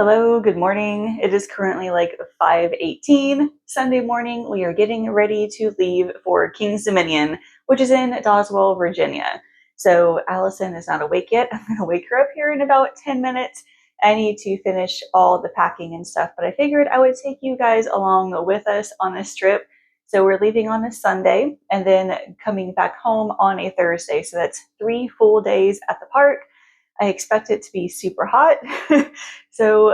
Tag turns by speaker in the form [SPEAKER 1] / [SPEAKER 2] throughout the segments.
[SPEAKER 1] Hello, good morning. It is currently like 5:18 Sunday morning. We are getting ready to leave for King's Dominion, which is in Doswell, Virginia. So Allison is not awake yet. I'm gonna wake her up here in about 10 minutes. I need to finish all the packing and stuff, but I figured I would take you guys along with us on this trip. So we're leaving on a Sunday and then coming back home on a Thursday. So that's 3 full days at the park. I expect it to be super hot. So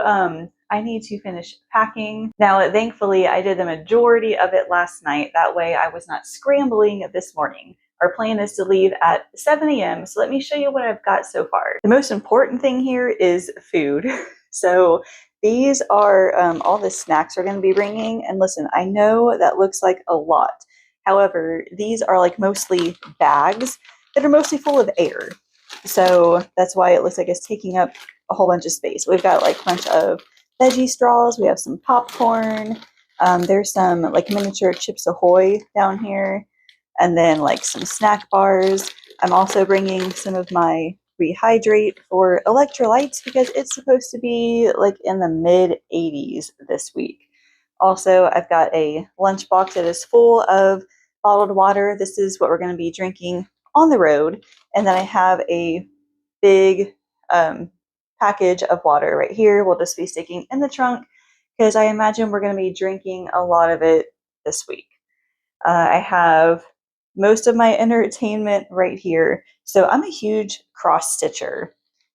[SPEAKER 1] I need to finish packing. Now, thankfully, I did the majority of it last night. That way I was not scrambling this morning. Our plan is to leave at 7 a.m. So let me show you what I've got so far. The most important thing here is food. So these are all the snacks we're going to be bringing. And listen, I know that looks like a lot. However, these are like mostly bags that are mostly full of air. So that's why it looks like it's taking up a whole bunch of space. We've got like a bunch of veggie straws. We have some popcorn. There's some like miniature Chips Ahoy down here. And then like some snack bars. I'm also bringing some of my Rehydrate for electrolytes because it's supposed to be like in the mid 80s this week. Also, I've got a lunchbox that is full of bottled water. This is what we're going to be drinking on the road. And then I have a big package of water right here. We'll just be sticking in the trunk because I imagine we're going to be drinking a lot of it this week. I have most of my entertainment right here. So I'm a huge cross stitcher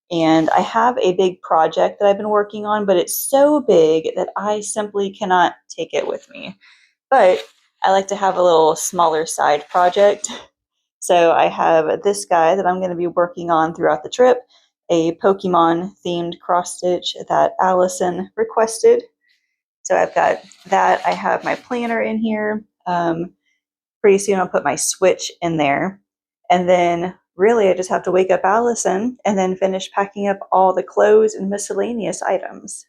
[SPEAKER 1] and I have a big project that I've been working on, but it's so big that I simply cannot take it with me. But I like to have a little smaller side project. So I have this guy that I'm going to be working on throughout the trip, a Pokemon themed cross stitch that Allison requested. So I've got that. I have my planner in here. Pretty soon I'll put my switch in there. And then really I just have to wake up Allison and then finish packing up all the clothes and miscellaneous items.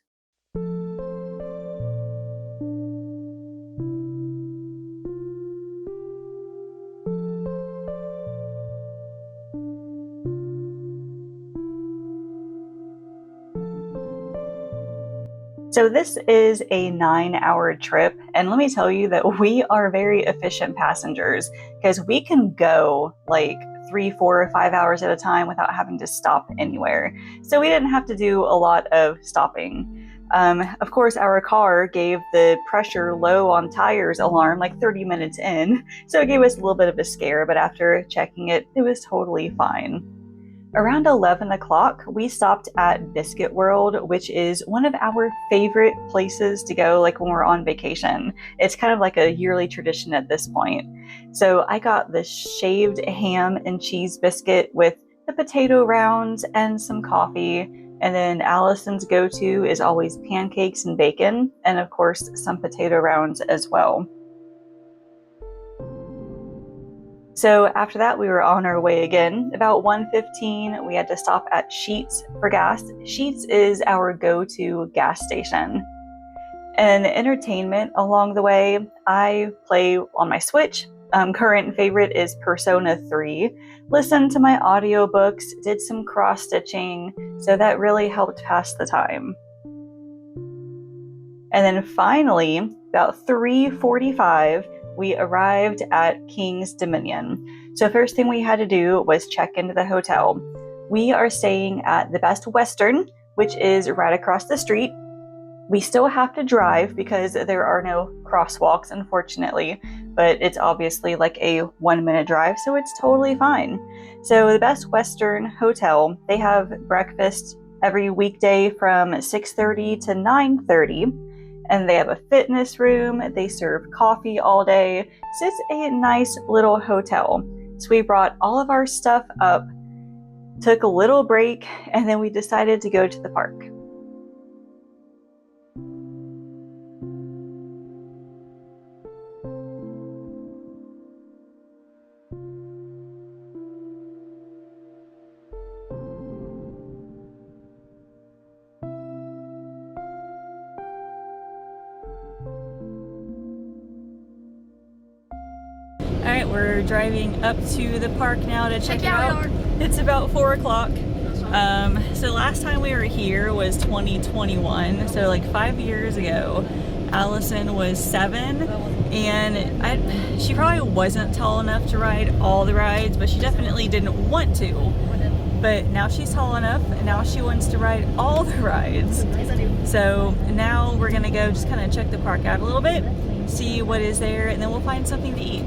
[SPEAKER 1] So this is a 9-hour trip, and let me tell you that we are very efficient passengers because we can go like 3, 4, or 5 hours at a time without having to stop anywhere. So we didn't have to do a lot of stopping. Of course, our car gave the pressure low on tires alarm like 30 minutes in, so it gave us a little bit of a scare, but after checking it, it was totally fine. Around 11 o'clock, we stopped at Biscuit World, which is one of our favorite places to go like when we're on vacation. It's kind of like a yearly tradition at this point. So I got the shaved ham and cheese biscuit with the potato rounds and some coffee. And then Allison's go-to is always pancakes and bacon, and of course some potato rounds as well. So after that, we were on our way again. About 1:15, we had to stop at Sheetz for gas. Sheetz is our go-to gas station. And entertainment along the way, I play on my Switch. Current favorite is Persona 3. Listened to my audiobooks, did some cross-stitching, so that really helped pass the time. And then finally, about 3:45, we arrived at King's Dominion. So first thing we had to do was check into the hotel. We are staying at the Best Western, which is right across the street. We still have to drive because there are no crosswalks, unfortunately, but it's obviously like a 1-minute drive, so it's totally fine. So the Best Western Hotel, they have breakfast every weekday from 6:30 to 9:30. And they have a fitness room. They serve coffee all day. So it's a nice little hotel. So we brought all of our stuff up, took a little break, and then we decided to go to the park. All right, we're driving up to the park now to check it out. It's about 4 o'clock. So last time we were here was 2021, so like 5 years ago. Allison was 7, and she probably wasn't tall enough to ride all the rides, but she definitely didn't want to. But now she's tall enough, and now she wants to ride all the rides. So now we're gonna go just kind of check the park out a little bit, see what is there, and then we'll find something to eat.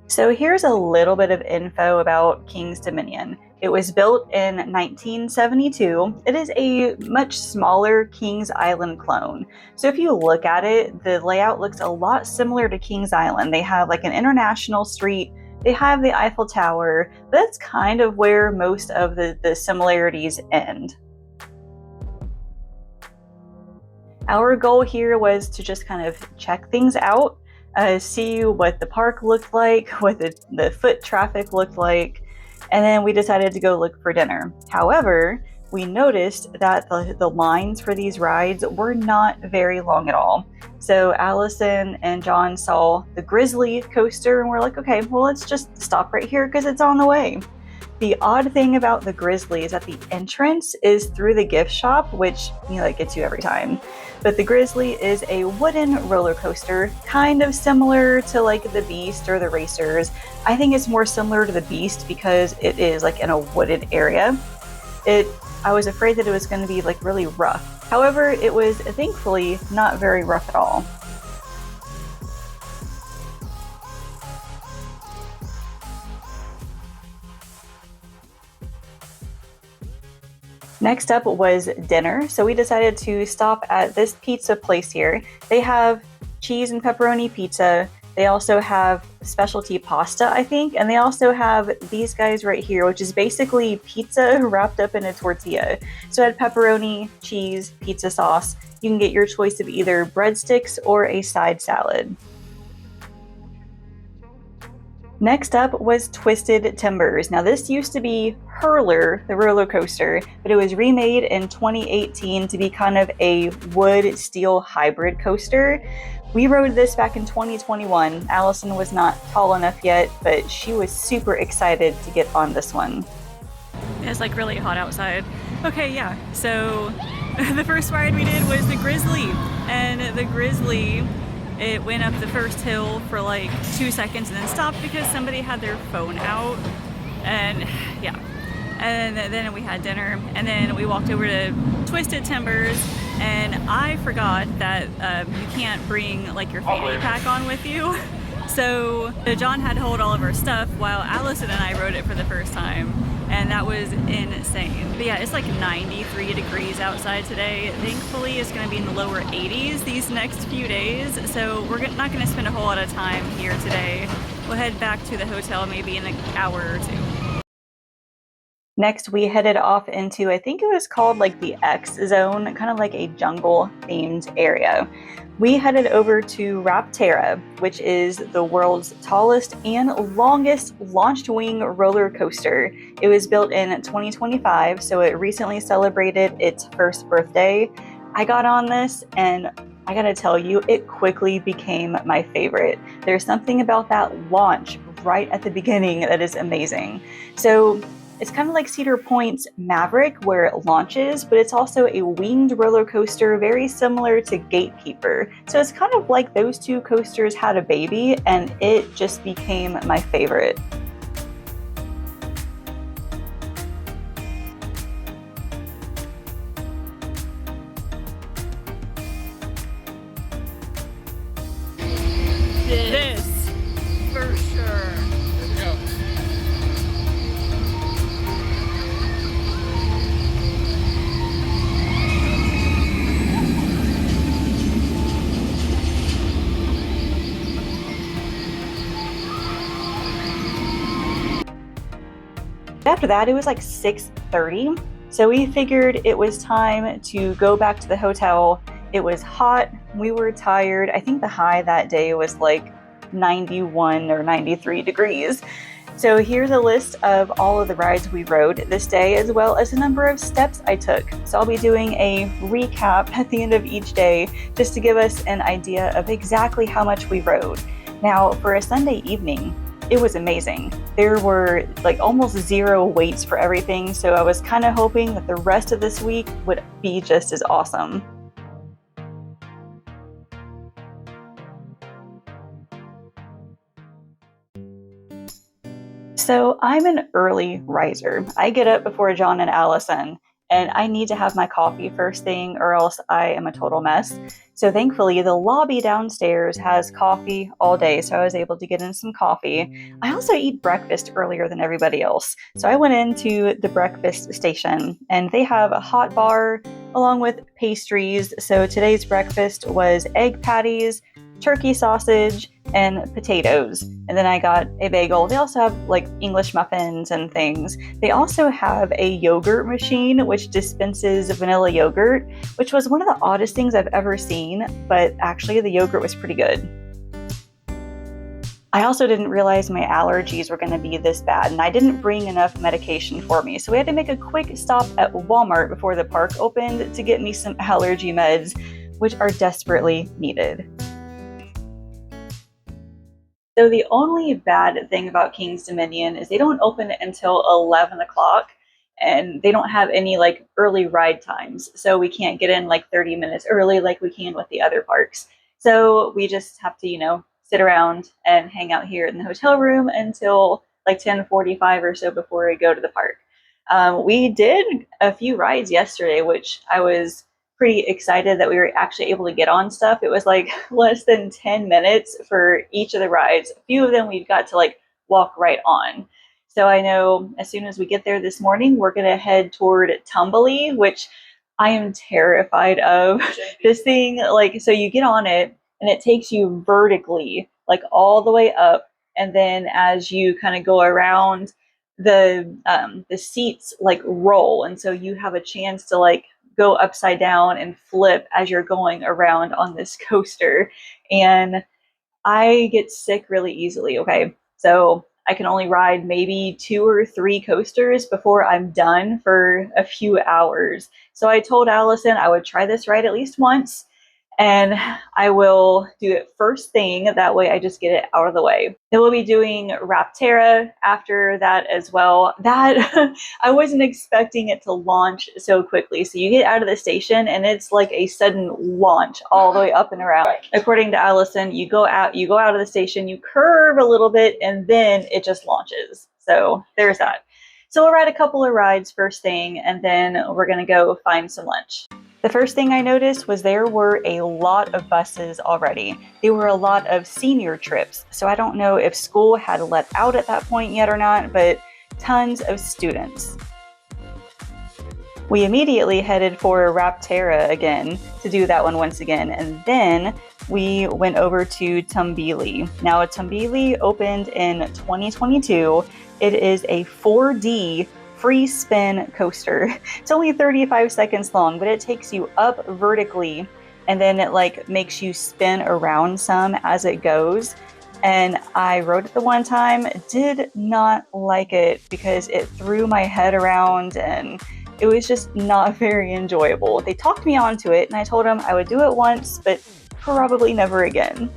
[SPEAKER 1] So here's a little bit of info about King's Dominion. It was built in 1972. It is a much smaller Kings Island clone. So if you look at it, the layout looks a lot similar to Kings Island. They have like an international street, they have the Eiffel Tower, but that's kind of where most of the similarities end. Our goal here was to just kind of check things out, see what the park looked like, what the foot traffic looked like, and then we decided to go look for dinner. However, we noticed that the lines for these rides were not very long at all. So Allison and John saw the Grizzly coaster and we're like, okay, well, let's just stop right here because it's on the way. The odd thing about the Grizzly is that the entrance is through the gift shop, which gets you every time. But the Grizzly is a wooden roller coaster, kind of similar to like the Beast or the Racers. I think it's more similar to the Beast because it is like in a wooded area. I was afraid that it was going to be like really rough. However, it was thankfully not very rough at all. Next up was dinner, so we decided to stop at this pizza place here. They have cheese and pepperoni pizza. They also have specialty pasta, I think, and they also have these guys right here, which is basically pizza wrapped up in a tortilla. So it had pepperoni, cheese, pizza sauce. You can get your choice of either breadsticks or a side salad. Next up was Twisted Timbers. Now this used to be Hurler, the roller coaster, but it was remade in 2018 to be kind of a wood-steel hybrid coaster. We rode this back in 2021. Allison was not tall enough yet, but she was super excited to get on this one. It's like really hot outside. Okay, yeah, so the first ride we did was the Grizzly, and the Grizzly, it went up the first hill for like 2 seconds and then stopped because somebody had their phone out. And yeah, and then we had dinner, and then we walked over to Twisted Timbers, and I forgot that you can't bring like your fanny pack on with you. So John had to hold all of our stuff while Allison and I rode it for the first time, and that was insane. But yeah, it's like 93 degrees outside today. Thankfully, it's going to be in the lower 80s these next few days, so we're not going to spend a whole lot of time here today. We'll head back to the hotel maybe in an hour or two. Next, we headed off into, I think it was called like the X Zone, kind of like a jungle themed area. We headed over to Rapterra, which is the world's tallest and longest launched wing roller coaster. It was built in 2025, so it recently celebrated its first birthday. I got on this, and I gotta tell you, it quickly became my favorite. There's something about that launch right at the beginning that is amazing. So it's kind of like Cedar Point's Maverick, where it launches, but it's also a winged roller coaster, very similar to Gatekeeper. So it's kind of like those two coasters had a baby, and it just became my favorite. This for sure. Let's go. After that, it was like 6:30, so we figured it was time to go back to the hotel. It was hot, we were tired. I think the high that day was like 91 or 93 degrees. So here's a list of all of the rides we rode this day, as well as the number of steps I took. So I'll be doing a recap at the end of each day, just to give us an idea of exactly how much we rode. Now, for a Sunday evening, it was amazing. There were like almost zero waits for everything, so I was kind of hoping that the rest of this week would be just as awesome. So I'm an early riser. I get up before John and Allison, and I need to have my coffee first thing, or else I am a total mess. So thankfully, the lobby downstairs has coffee all day, so I was able to get in some coffee. I also eat breakfast earlier than everybody else. So I went into the breakfast station, and they have a hot bar along with pastries. So today's breakfast was egg patties, turkey sausage, and potatoes. And then I got a bagel. They also have like English muffins and things. They also have a yogurt machine which dispenses vanilla yogurt, which was one of the oddest things I've ever seen, but actually the yogurt was pretty good. I also didn't realize my allergies were going to be this bad, and I didn't bring enough medication for me. So we had to make a quick stop at Walmart before the park opened to get me some allergy meds, which are desperately needed. So the only bad thing about King's Dominion is they don't open until 11 o'clock, and they don't have any like early ride times. So we can't get in like 30 minutes early like we can with the other parks. So we just have to, sit around and hang out here in the hotel room until like 10:45 or so before we go to the park. We did a few rides yesterday, which I was pretty excited that we were actually able to get on stuff. It was like less than 10 minutes for each of the rides. A few of them we've got to like walk right on. So I know as soon as we get there this morning, we're going to head toward Tumbly, which I am terrified of. This thing, like, so you get on it and it takes you vertically, like all the way up. And then as you kind of go around, the seats like roll, and so you have a chance to like go upside down and flip as you're going around on this coaster. And I get sick really easily. Okay. So I can only ride maybe 2 or 3 coasters before I'm done for a few hours. So I told Allison I would try this ride at least once, and I will do it first thing. That way I just get it out of the way. Then we'll be doing Rapterra after that as well. That I wasn't expecting it to launch so quickly. So you get out of the station and it's like a sudden launch all the way up and around. According to Allison, you go out of the station, you curve a little bit, and then it just launches. So there's that. So we'll ride a couple of rides first thing, and then we're gonna go find some lunch. The first thing I noticed was there were a lot of buses already. There were a lot of senior trips, so I don't know if school had let out at that point yet or not, but tons of students. We immediately headed for Rapterra again to do that one once again, and then we went over to Tumbili. Now, Tumbili opened in 2022. It is a 4D free spin coaster. It's only 35 seconds long, but it takes you up vertically, and then it like makes you spin around some as it goes. And I rode it the one time, did not like it because it threw my head around and it was just not very enjoyable. They talked me onto it, and I told them I would do it once, but probably never again.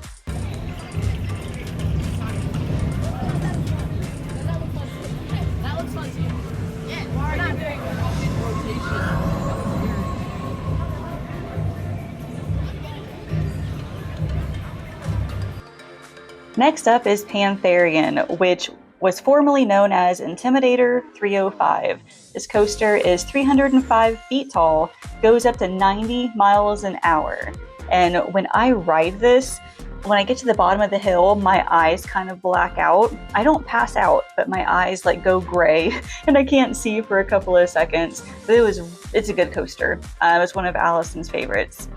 [SPEAKER 1] Next up is Pantherian, which was formerly known as Intimidator 305. This coaster is 305 feet tall, goes up to 90 miles an hour. And when I ride this, when I get to the bottom of the hill, my eyes kind of black out. I don't pass out, but my eyes like go gray and I can't see for a couple of seconds. But it's a good coaster. It's one of Allison's favorites.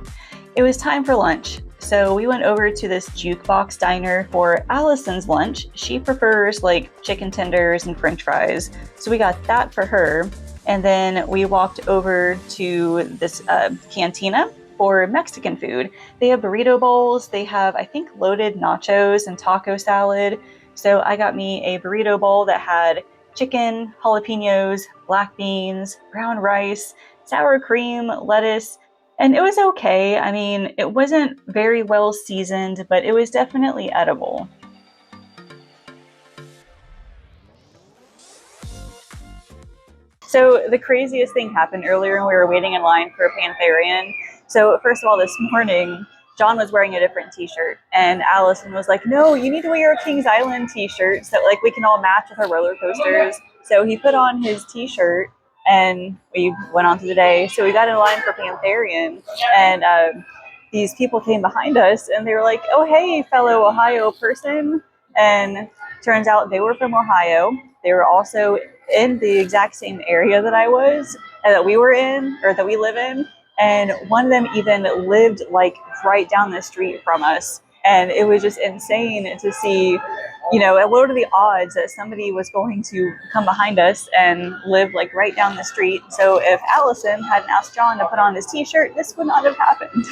[SPEAKER 1] It was time for lunch. So we went over to this jukebox diner for Allison's lunch. She prefers like chicken tenders and french fries. So we got that for her. And then we walked over to this cantina for Mexican food. They have burrito bowls. They have, I think, loaded nachos and taco salad. So I got me a burrito bowl that had chicken, jalapenos, black beans, brown rice, sour cream, lettuce, and it was okay. I mean, it wasn't very well seasoned, but it was definitely edible. So the craziest thing happened earlier when we were waiting in line for a Pantherian. So first of all, this morning, John was wearing a different t-shirt and Allison was like, no, you need to wear a Kings Island t-shirt so that like we can all match with our roller coasters. So he put on his t-shirt and we went on to the day. So we got in line for Pantherian and these people came behind us and they were like, oh, hey, fellow Ohio person. And turns out they were from Ohio. They were also in the exact same area that I was, and that we were in, or that we live in. And one of them even lived like right down the street from us. And it was just insane to see, what are the odds that somebody was going to come behind us and live like right down the street. So if Allison hadn't asked John to put on his t-shirt, this would not have happened.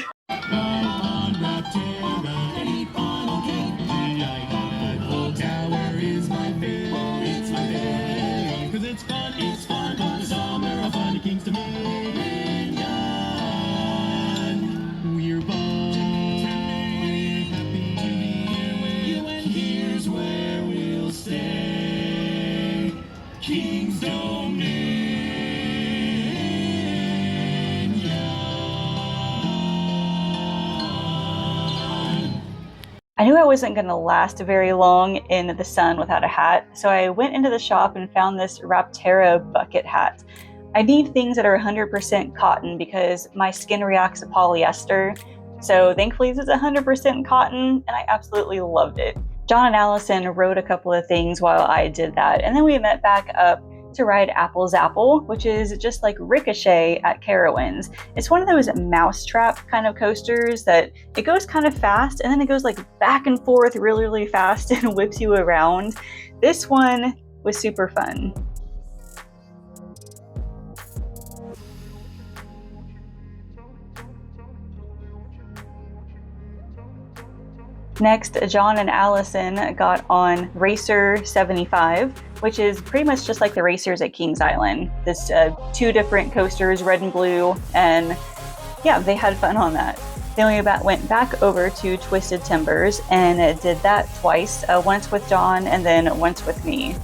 [SPEAKER 1] I knew I wasn't going to last very long in the sun without a hat, so I went into the shop and found this Raptera bucket hat. I need things that are 100% cotton because my skin reacts to polyester, so thankfully this is 100% cotton, and I absolutely loved it. John and Allison wrote a couple of things while I did that, and then we met back up to ride Apple Zapple, which is just like Ricochet at Carowinds. It's one of those mousetrap kind of coasters that it goes kind of fast and then it goes like back and forth really, really fast and whips you around. This one was super fun. Next, John and Allison got on Racer 75, which is pretty much just like the racers at Kings Island. This two different coasters, red and blue, and yeah, they had fun on that. Then we went back over to Twisted Timbers and did that twice, once with John and then once with me.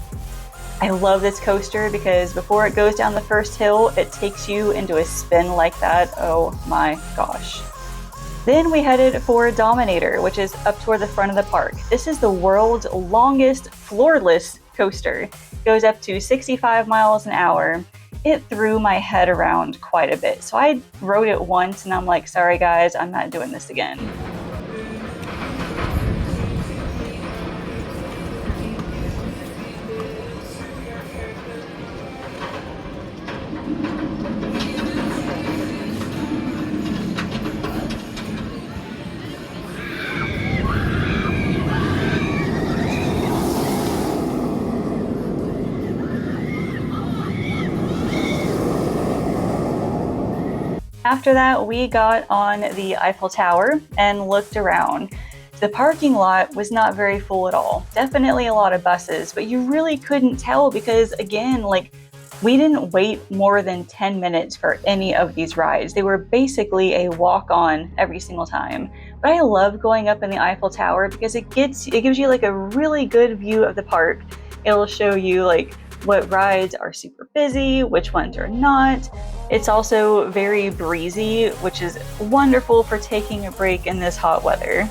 [SPEAKER 1] I love this coaster because before it goes down the first hill, it takes you into a spin like that. Oh my gosh. Then we headed for Dominator, which is up toward the front of the park. This is the world's longest floorless coaster. It goes up to 65 miles an hour. It threw my head around quite a bit. So I rode it once and I'm like, sorry guys, I'm not doing this again. After that, we got on the Eiffel Tower and looked around. The parking lot was not very full at all. Definitely a lot of buses, but you really couldn't tell because, again, we didn't wait more than 10 minutes for any of these rides. They were basically a walk-on every single time. But I love going up in the Eiffel Tower because it gives you like a really good view of the park. It'll show you what rides are super busy, which ones are not. It's also very breezy, which is wonderful for taking a break in this hot weather.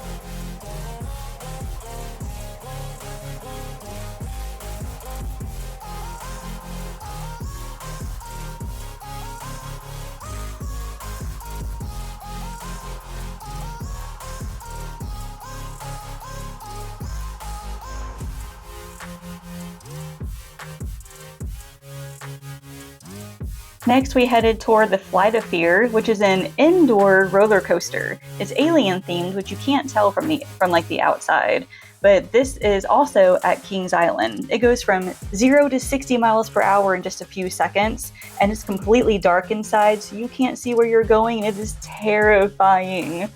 [SPEAKER 1] Next, we headed toward the Flight of Fear, which is an indoor roller coaster. It's alien themed, which you can't tell from the outside. But this is also at Kings Island. It goes from 0 to 60 miles per hour in just a few seconds, and it's completely dark inside, so you can't see where you're going, and it is terrifying.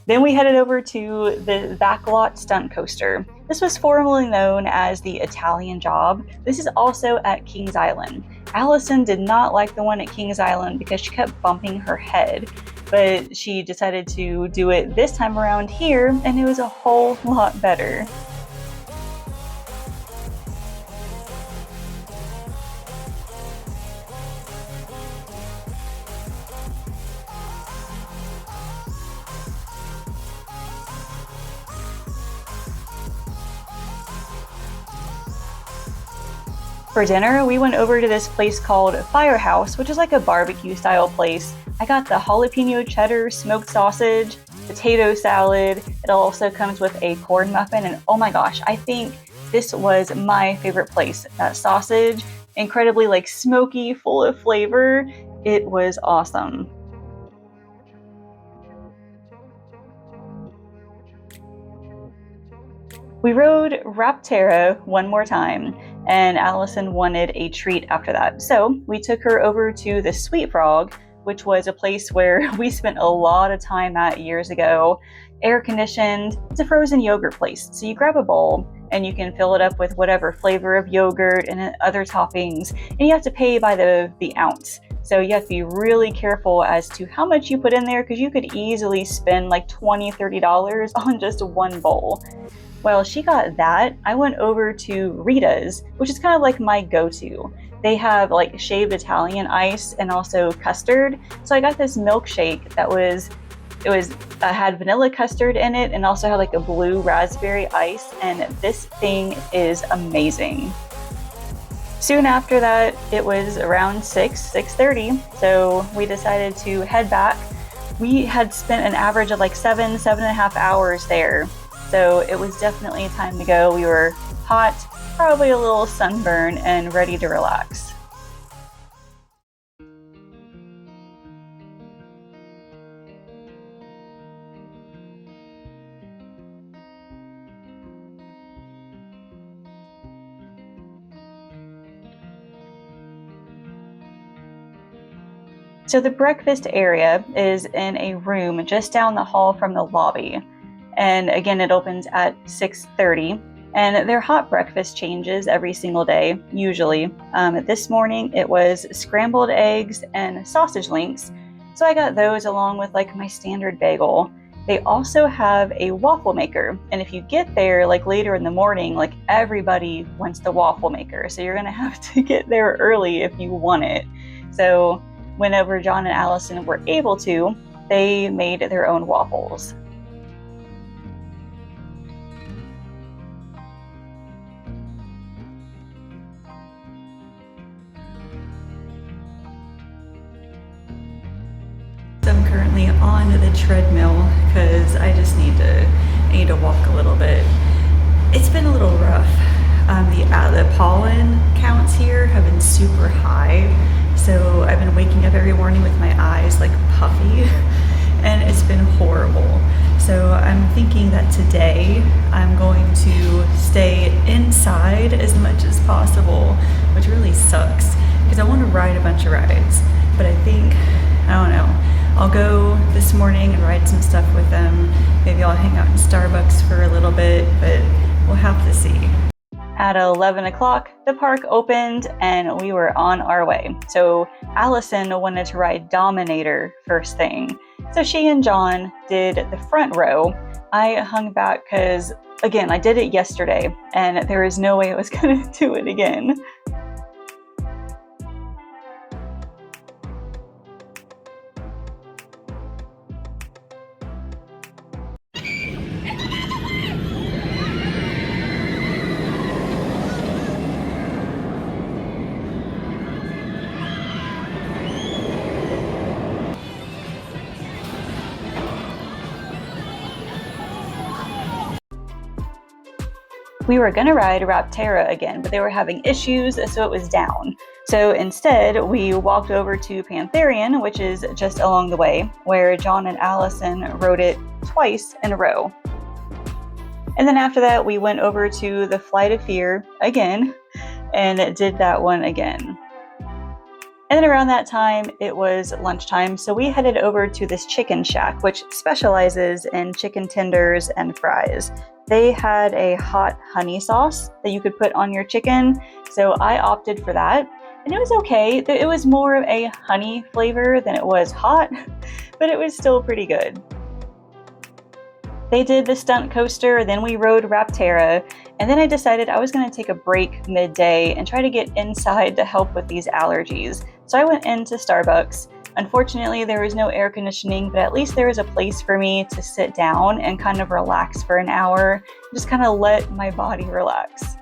[SPEAKER 1] Then we headed over to the Backlot Stunt Coaster. This was formerly known as the Italian Job. This is also at Kings Island. Allison did not like the one at Kings Island because she kept bumping her head, but she decided to do it this time around here, and it was a whole lot better. For dinner, we went over to this place called Firehouse, which is like a barbecue style place. I got the jalapeno cheddar smoked sausage, potato salad. It also comes with a corn muffin, and oh my gosh, I think this was my favorite place. That sausage, incredibly like smoky, full of flavor. It was awesome. We rode Raptera one more time, and Allison wanted a treat after that. So we took her over to the Sweet Frog, which was a place where we spent a lot of time at years ago. Air conditioned, it's a frozen yogurt place. So you grab a bowl and you can fill it up with whatever flavor of yogurt and other toppings, and you have to pay by the ounce. So you have to be really careful as to how much you put in there, because you could easily spend like $20, $30 on just one bowl. Well, she got that. I went over to Rita's, which is kind of like my go-to. They have like shaved Italian ice and also custard. So I got this milkshake that had vanilla custard in it and also had like a blue raspberry ice, and this thing is amazing. Soon after that, it was around 6:30, so we decided to head back. We had spent an average of like 7.5 hours there. So it was definitely time to go. We were hot, probably a little sunburned, and ready to relax. So the breakfast area is in a room just down the hall from the lobby. And again, it opens at 6:30. And their hot breakfast changes every single day, usually. This morning, it was scrambled eggs and sausage links. So I got those along with like my standard bagel. They also have a waffle maker. And if you get there like later in the morning, like everybody wants the waffle maker. So you're gonna have to get there early if you want it. So whenever John and Allison were able to, they made their own waffles. I'm currently on the treadmill because I need to walk a little bit. It's been a little rough. The pollen counts here have been super high, so I've been waking up every morning with my eyes like puffy, and it's been horrible. So I'm thinking that today I'm going to stay inside as much as possible, which really sucks because I want to ride a bunch of rides, but I don't know. I'll go this morning and ride some stuff with them. Maybe I'll hang out in Starbucks for a little bit, but we'll have to see. At 11 o'clock, the park opened and we were on our way. So Allison wanted to ride Dominator first thing. So she and John did the front row. I hung back because, again, I did it yesterday and there is no way I was going to do it again. We were gonna ride Raptera again, but they were having issues, so it was down. So instead, we walked over to Pantherian, which is just along the way, where John and Allison rode it twice in a row. And then after that, we went over to the Flight of Fear again, and did that one again. And then around that time, it was lunchtime, so we headed over to this chicken shack, which specializes in chicken tenders and fries. They had a hot honey sauce that you could put on your chicken, so I opted for that. And it was okay. It was more of a honey flavor than it was hot, but it was still pretty good. They did the stunt coaster, then we rode Raptera, and then I decided I was going to take a break midday and try to get inside to help with these allergies. So I went into Starbucks. Unfortunately, there was no air conditioning, but at least there was a place for me to sit down and kind of relax for an hour, just kind of let my body relax.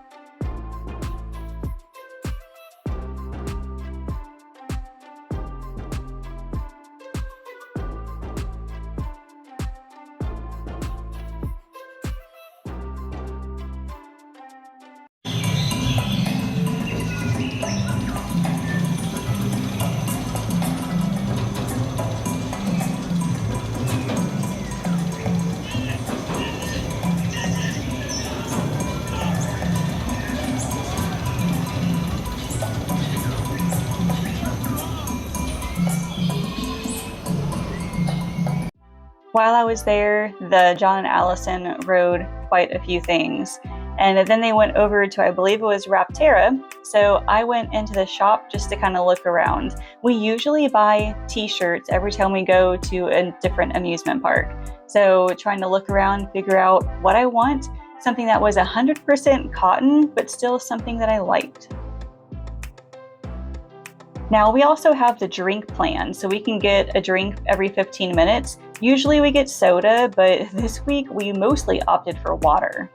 [SPEAKER 1] While I was there, the John and Allison rode quite a few things. And then they went over to, I believe it was Rapterra. So I went into the shop just to kind of look around. We usually buy t-shirts every time we go to a different amusement park. So trying to look around, figure out what I want, something that was 100% cotton, but still something that I liked. Now we also have the drink plan, so we can get a drink every 15 minutes. Usually we get soda, but this week we mostly opted for water.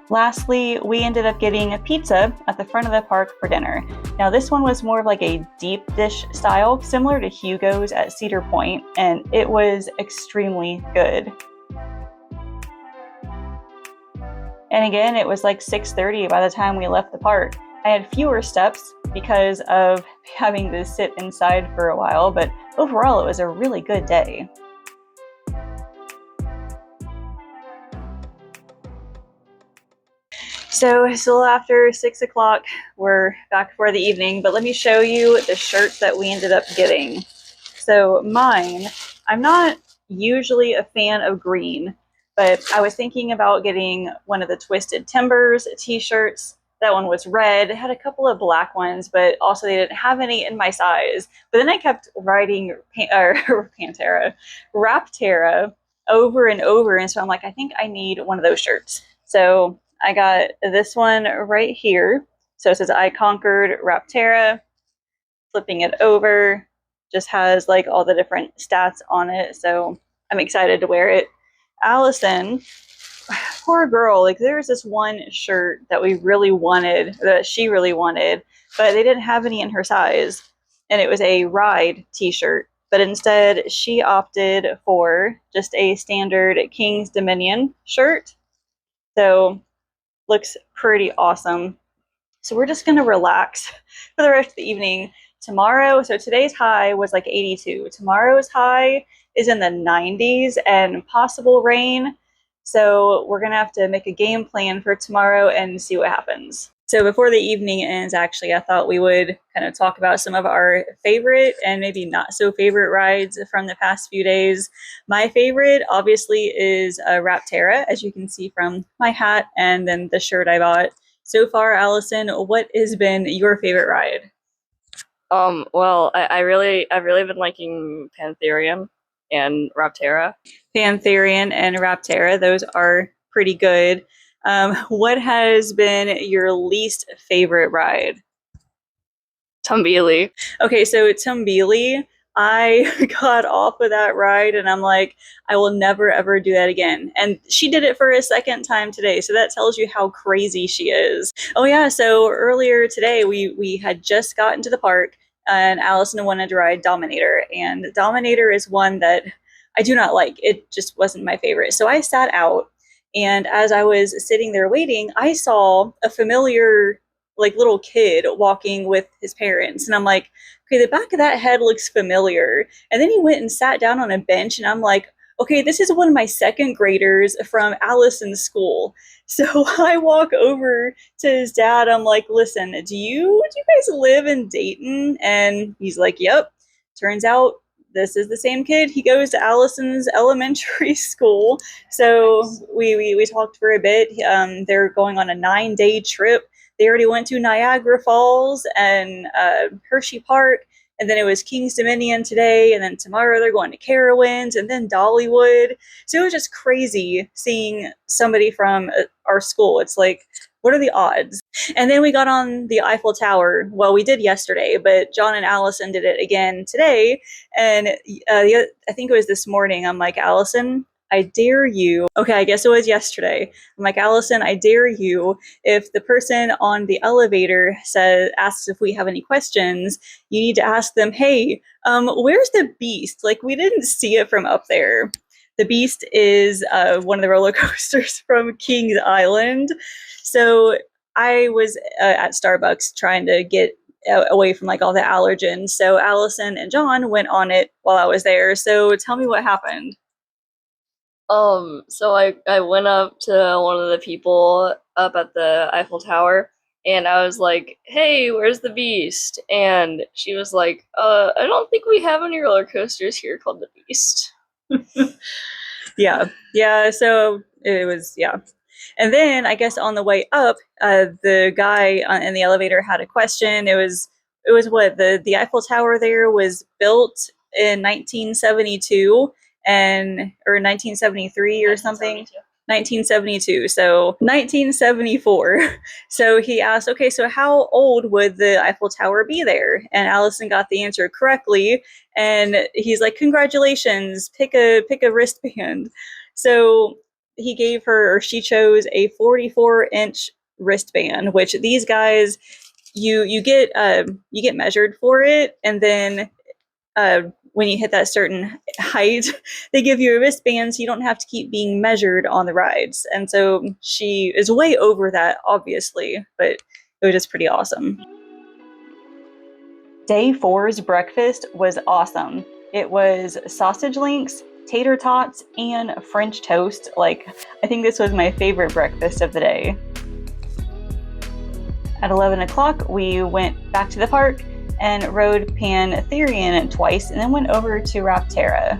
[SPEAKER 1] Lastly, we ended up getting a pizza at the front of the park for dinner. Now this one was more of like a deep dish style, similar to Hugo's at Cedar Point, and it was extremely good. And again, it was like 6:30 by the time we left the park. I had fewer steps because of having to sit inside for a while, but overall it was a really good day. So it's a little after 6 o'clock. We're back for the evening, but let me show you the shirts that we ended up getting. So mine, I'm not usually a fan of green, but I was thinking about getting one of the Twisted Timbers t-shirts. That one was red. It had a couple of black ones, but also they didn't have any in my size. But then I kept writing Rapterra over and over, and so I'm like, I think I need one of those shirts. So I got this one right here. So it says, I conquered Rapterra. Flipping it over, just has like all the different stats on it. So I'm excited to wear it. Allison, poor girl, like there's this one shirt that we really wanted, that she really wanted, but they didn't have any in her size. And it was a Ride t-shirt. But instead, she opted for just a standard King's Dominion shirt. So looks pretty awesome. So we're just gonna relax for the rest of the evening. Tomorrow, so today's high was like 82. Tomorrow's high is in the 90s and possible rain. So we're gonna have to make a game plan for tomorrow and see what happens. So before the evening ends, actually, I thought we would kind of talk about some of our favorite and maybe not so favorite rides from the past few days. My favorite, obviously, is Rapterra, as you can see from my hat and then the shirt I bought. So far, Allison, what has been your favorite ride?
[SPEAKER 2] Well, I've really been liking Pantherian and Rapterra.
[SPEAKER 1] Pantherian and Rapterra, those are pretty good. What has been your least favorite ride?
[SPEAKER 2] Tumbili.
[SPEAKER 1] Okay, so Tumbili, I got off of that ride and I'm like, I will never ever do that again. And she did it for a second time today, so that tells you how crazy she is. Oh yeah, so earlier today we had just gotten to the park and Allison wanted to ride Dominator, and Dominator is one that I do not like. It just wasn't my favorite. So I sat out, and as I was sitting there waiting, I saw a familiar like little kid walking with his parents, and I'm like, okay, the back of that head looks familiar. And then he went and sat down on a bench, and I'm like, okay, this is one of my second graders from Allison's school. So I walk over to his dad. I'm like, listen, do you guys live in Dayton? And he's like, yep. Turns out this is the same kid. He goes to Allison's elementary school. So we talked for a bit. They're going on a 9-day trip. They already went to Niagara Falls and Hershey Park, and then it was King's Dominion today, and then tomorrow they're going to Carowinds, and then Dollywood. So it was just crazy seeing somebody from our school. It's like, what are the odds? And then we got on the Eiffel Tower. Well, we did yesterday, but John and Allison did it again today. And I think it was this morning. I'm like, Allison, I dare you. Okay, I guess it was yesterday. I'm like, Allison, I dare you. If the person on the elevator asks if we have any questions, you need to ask them, hey, where's the Beast? Like, we didn't see it from up there. The Beast is one of the roller coasters from Kings Island. So I was at Starbucks trying to get away from like all the allergens. So Allison and John went on it while I was there. So tell me what happened.
[SPEAKER 2] So I went up to one of the people up at the Eiffel Tower and I was like, "Hey, where's the Beast?" And she was like, I don't think we have any roller coasters here called the Beast."
[SPEAKER 1] Yeah, yeah. So it was, yeah. And then I guess on the way up, the guy in the elevator had a question. It was what the Eiffel Tower there was built in 1972 and or 1973 or something. 1972. So 1974. So he asked, okay, so how old would the Eiffel Tower be there? And Allison got the answer correctly. And he's like, congratulations, pick a wristband. So he gave her, or she chose a 44-inch wristband, which these guys, you get measured for it, and then when you hit that certain height, they give you a wristband so you don't have to keep being measured on the rides. And so she is way over that, obviously, but it was just pretty awesome. Day four's breakfast was awesome. It was sausage links, tater tots, and French toast. Like, I think this was my favorite breakfast of the day. At 11 o'clock, we went back to the park and rode Pantherian twice, and then went over to Rapterra.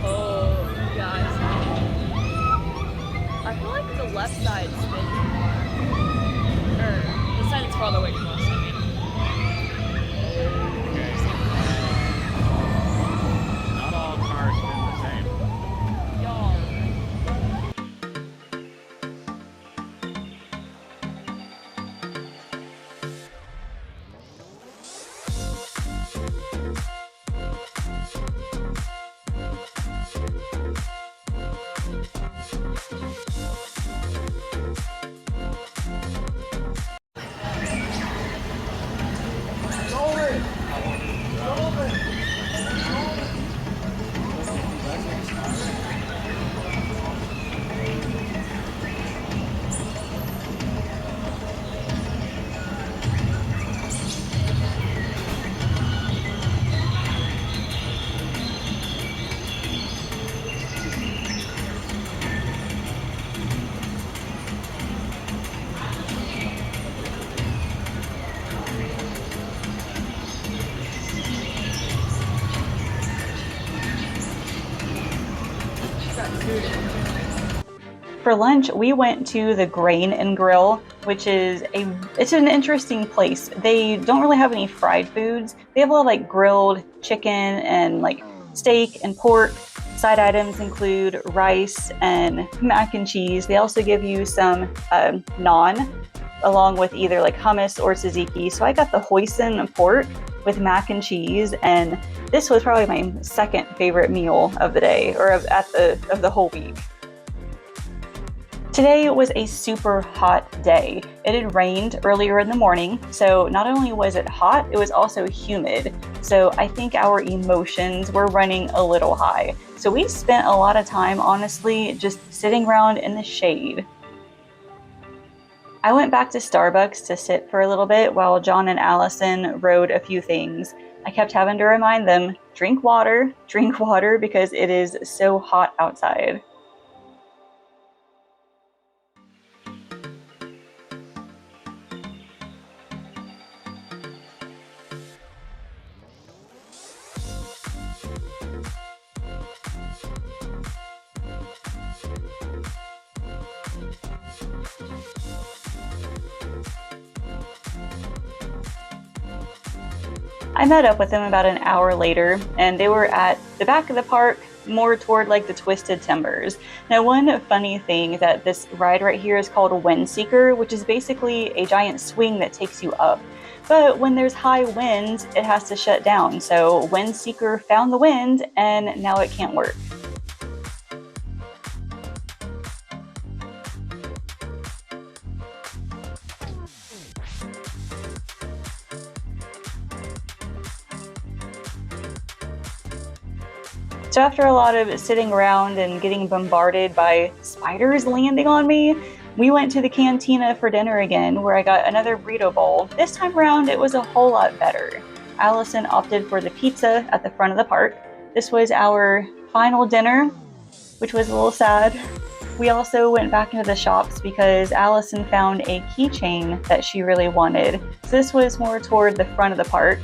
[SPEAKER 2] Oh, yeah, I feel like the left side spins more. Or the side that's farther away from us, I mean.
[SPEAKER 3] Not all cars spin the same.
[SPEAKER 1] For lunch, we went to the Grain and Grill, which is it's an interesting place. They don't really have any fried foods. They have a lot of like grilled chicken and like steak and pork. Side items include rice and mac and cheese. They also give you some naan along with either like hummus or tzatziki. So I got the hoisin pork with mac and cheese, and this was probably my second favorite meal of the day, or of the whole week. Today was a super hot day. It had rained earlier in the morning, so not only was it hot, it was also humid. So I think our emotions were running a little high. So we spent a lot of time, honestly, just sitting around in the shade. I went back to Starbucks to sit for a little bit while John and Allison rode a few things. I kept having to remind them, drink water, because it is so hot outside. I met up with them about an hour later, and they were at the back of the park, more toward like the Twisted Timbers. Now, one funny thing that this ride right here is called a wind seeker, which is basically a giant swing that takes you up. But when there's high winds, it has to shut down. So wind seeker found the wind, and now it can't work. So after a lot of sitting around and getting bombarded by spiders landing on me, we went to the cantina for dinner again, where I got another burrito bowl. This time around, it was a whole lot better. Allison opted for the pizza at the front of the park. This was our final dinner, which was a little sad. We also went back into the shops because Allison found a keychain that she really wanted. So this was more toward the front of the park,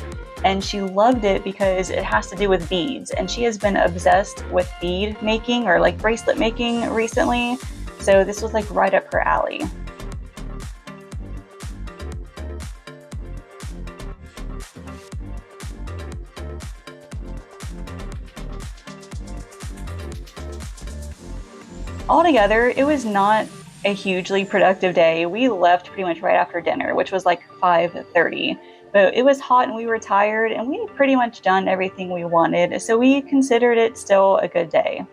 [SPEAKER 1] and she loved it because it has to do with beads, and she has been obsessed with bead making or like bracelet making recently. So this was like right up her alley. Altogether, it was not a hugely productive day. We left pretty much right after dinner, which was like 5:30. But it was hot and we were tired, and we had pretty much done everything we wanted, so we considered it still a good day.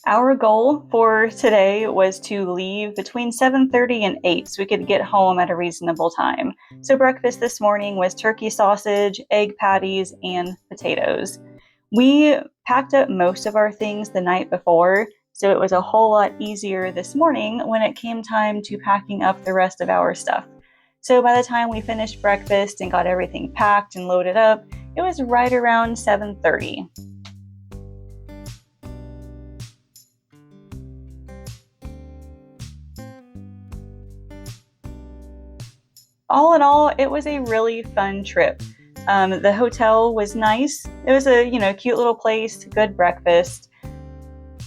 [SPEAKER 1] Our goal for today was to leave between 7:30 and 8 so we could get home at a reasonable time. So breakfast this morning was turkey sausage, egg patties, and potatoes. We packed up most of our things the night before, so it was a whole lot easier this morning when it came time to packing up the rest of our stuff. So by the time we finished breakfast and got everything packed and loaded up, it was right around 7:30. All in all, it was a really fun trip. The hotel was nice. It was a cute little place, good breakfast,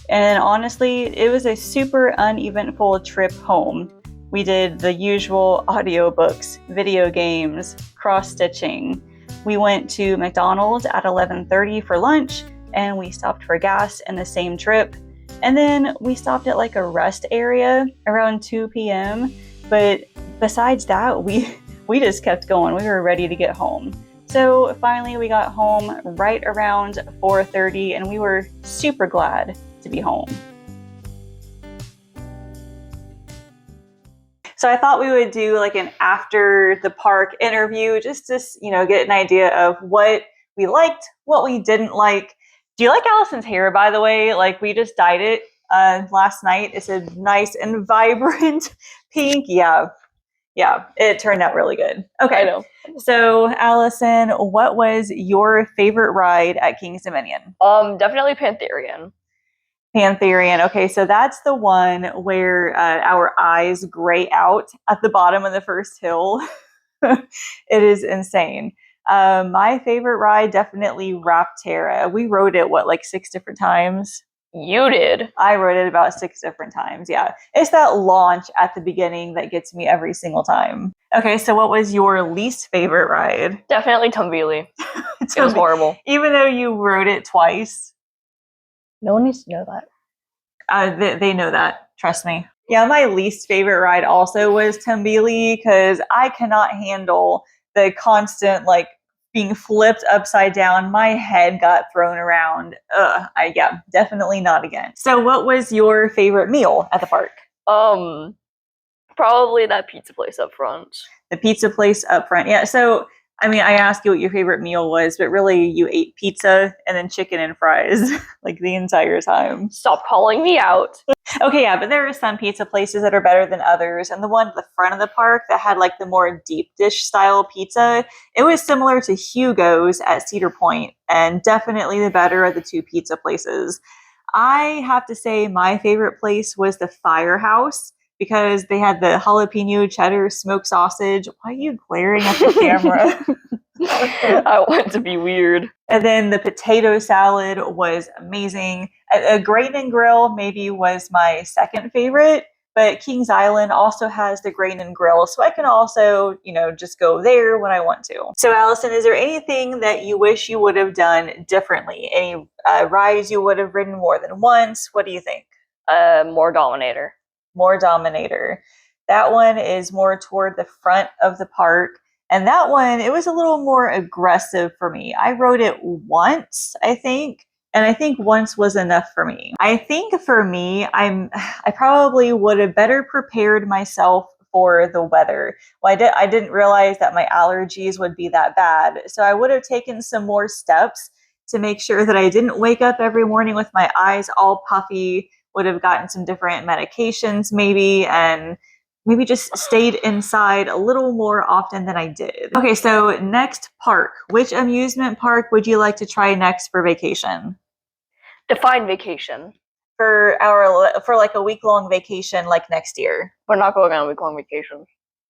[SPEAKER 1] and honestly, it was a super uneventful trip home. We did the usual audiobooks, video games, cross-stitching. We went to McDonald's at 11:30 for lunch, and we stopped for gas in the same trip. And then we stopped at like a rest area around 2 p.m. But besides that, we just kept going. We were ready to get home. So finally we got home right around 4:30, and we were super glad to be home. So I thought we would do like an after the park interview just to, get an idea of what we liked, what we didn't like. Do you like Allison's hair, by the way? Like, we just dyed it last night. It's a nice and vibrant pink. Yeah, it turned out really good. Okay,
[SPEAKER 2] I know.
[SPEAKER 1] So Allison, what was your favorite ride at King's Dominion?
[SPEAKER 2] Definitely Pantherian.
[SPEAKER 1] Pantherian. Okay, so that's the one where our eyes gray out at the bottom of the first hill. It is insane. My favorite ride, definitely Rapterra. We rode it, like 6 different times?
[SPEAKER 2] You did.
[SPEAKER 1] I rode it about 6 different times, yeah. It's that launch at the beginning that gets me every single time. Okay, so what was your least favorite ride?
[SPEAKER 2] Definitely Tumbili. It was horrible.
[SPEAKER 1] Even though you rode it twice?
[SPEAKER 2] No one needs to know that.
[SPEAKER 1] They know that, trust me. Yeah, my least favorite ride also was Tumbili because I cannot handle the constant being flipped upside down. My head got thrown around. Definitely not again. So what was your favorite meal at the park?
[SPEAKER 2] Probably that pizza place up front.
[SPEAKER 1] The pizza place up front. Yeah, so I asked you what your favorite meal was, but really you ate pizza and then chicken and fries like the entire time.
[SPEAKER 2] Stop calling me out.
[SPEAKER 1] Okay, yeah, but there are some pizza places that are better than others. And the one at the front of the park that had like the more deep dish style pizza, it was similar to Hugo's at Cedar Point, and definitely the better of the two pizza places. I have to say my favorite place was the Firehouse, because they had the jalapeno cheddar smoked sausage. Why are you glaring at the camera?
[SPEAKER 2] I want to be weird.
[SPEAKER 1] And then the potato salad was amazing. A Grain and Grill maybe was my second favorite, but Kings Island also has the Grain and Grill, so I can also, just go there when I want to. So Allison, is there anything that you wish you would have done differently? Any rides you would have ridden more than once? What do you think?
[SPEAKER 2] More Dominator.
[SPEAKER 1] More Dominator. That one is more toward the front of the park. And that one, it was a little more aggressive for me. I rode it once, I think. And I think once was enough for me. I think for me, I probably would have better prepared myself for the weather. Well, I didn't realize that my allergies would be that bad. So I would have taken some more steps to make sure that I didn't wake up every morning with my eyes all puffy, would have gotten some different medications maybe, and maybe just stayed inside a little more often than I did. Okay, so next park. Which amusement park would you like to try next for vacation?
[SPEAKER 2] Define vacation.
[SPEAKER 1] For like a week-long vacation like next year.
[SPEAKER 2] We're not going on a week-long vacation.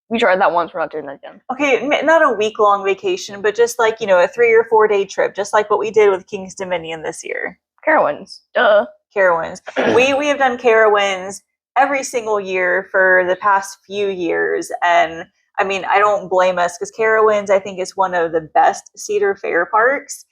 [SPEAKER 2] We tried that once, we're not doing that again.
[SPEAKER 1] Okay, not a week-long vacation, but just like, a 3 or 4 day trip, just like what we did with King's Dominion this year.
[SPEAKER 2] Carowinds. Duh.
[SPEAKER 1] Carowinds. We have done Carowinds every single year for the past few years, and I mean, I don't blame us, because Carowinds, I think, is one of the best Cedar Fair parks,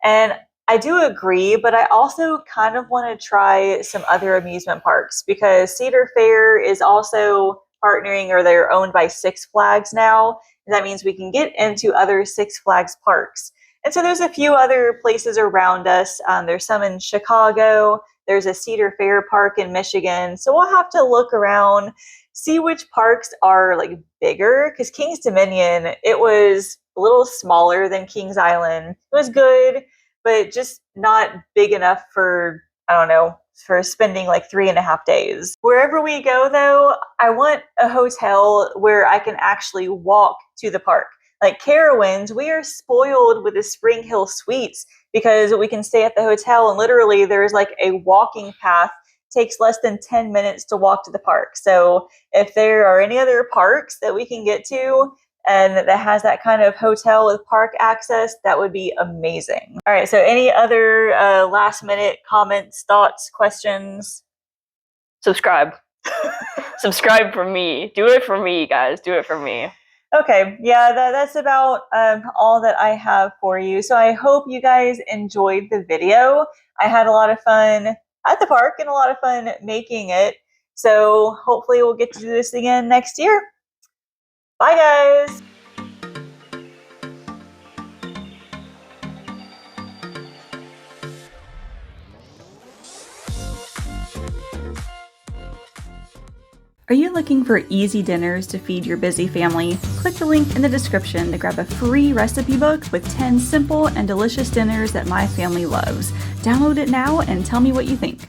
[SPEAKER 1] and I do agree, but I also kind of want to try some other amusement parks, because Cedar Fair is also partnering, or they're owned by Six Flags now, and that means we can get into other Six Flags parks. And so there's a few other places around us. There's some in Chicago. There's a Cedar Fair park in Michigan. So we'll have to look around, see which parks are like bigger, because King's Dominion, it was a little smaller than Kings Island. It was good, but just not big enough for, I don't know, for spending like 3.5 days. Wherever we go though, I want a hotel where I can actually walk to the park. Like Carowinds, we are spoiled with the Spring Hill Suites because we can stay at the hotel, and literally there's like a walking path. It takes less than 10 minutes to walk to the park. So if there are any other parks that we can get to and that has that kind of hotel with park access, that would be amazing. All right, so any other last minute comments, thoughts, questions?
[SPEAKER 2] Subscribe. Subscribe for me. Do it for me, guys. Do it for me.
[SPEAKER 1] Okay, yeah, that's about all that I have for you. So I hope you guys enjoyed the video. I had a lot of fun at the park and a lot of fun making it. So hopefully we'll get to do this again next year. Bye, guys. Are you looking for easy dinners to feed your busy family? Click the link in the description to grab a free recipe book with 10 simple and delicious dinners that my family loves. Download it now and tell me what you think.